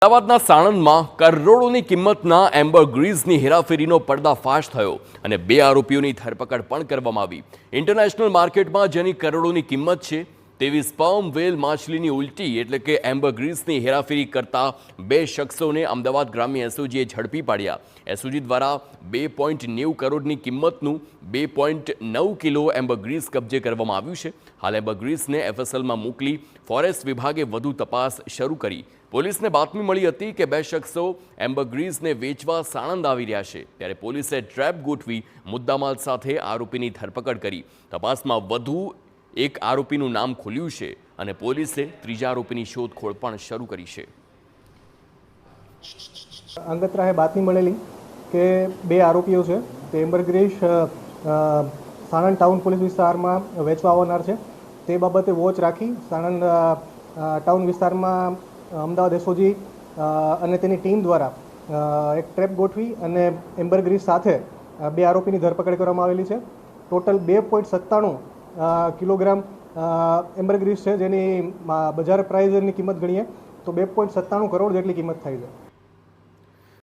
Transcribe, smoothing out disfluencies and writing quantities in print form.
અમદાવાદના સાણંદમાં કરોડોની કિંમતના એમ્બરગ્રીઝની હેરાફેરીનો પર્દાફાશ થયો અને 2 આરોપીઓની ધરપકડ પણ કરવામાં આવી। ઇન્ટરનેશનલ માર્કેટમાં જેની કરોડોની કિંમત છે તેવી સ્પર્મ વેલ માછલીની ઉલટી એટલે કે એમ્બરગ્રીઝની હેરાફેરી કરતા 2 શખ્સોને અમદાવાદ ગ્રામ્ય એસઓજીએ ઝડપી પાડ્યા। એસઓજી દ્વારા 2.90 કરોડની કિંમતનું 2.9 કિલો એમ્બરગ્રીઝ કબજે કરવામાં આવ્યું છે। હાલ એમ્બરગ્રીઝને એફએસએલમાં મોકલી ફોરેસ્ટ વિભાગે વધુ તપાસ શરૂ કરી। પોલીસને બાતમી મળી હતી કે 2 શખ્સો એમ્બરગ્રીઝને વેચવા સાણંદ આવી રહ્યા છે, ત્યારે પોલીસે ટ્રેપ ગોઠવી મુદ્દામાલ સાથે આરોપીની ધરપકડ કરી। તપાસમાં વધુ એક આરોપીનું નામ ખુલ્યું છે અને પોલીસે ત્રીજા આરોપીની શોધખોળ પણ શરૂ કરી છે। અંગત રાહે બાતમી મળેલી કે 2 આરોપીઓ છે તે એમ્બરગ્રીઝ સાણંદ ટાઉન પોલીસ વિસ્તારમાં વેચવા આવનાર છે। તે બાબતે વોચ રાખી સાણંદ ટાઉન વિસ્તારમાં અમદાવાદ એસઓજી અને તેની ટીમ દ્વારા એક ટ્રેપ ગોઠવી અને એમ્બરગ્રીઝ સાથે 2 આરોપીની ધરપકડ કરવામાં આવેલી છે। ટોટલ 2.97 કિલોગ્રામ એમ્બરગ્રીઝ છે, જેની બજાર પ્રાઇઝની કિંમત ગણીએ તો 2.97 કરોડ જેટલી કિંમત થાય છે।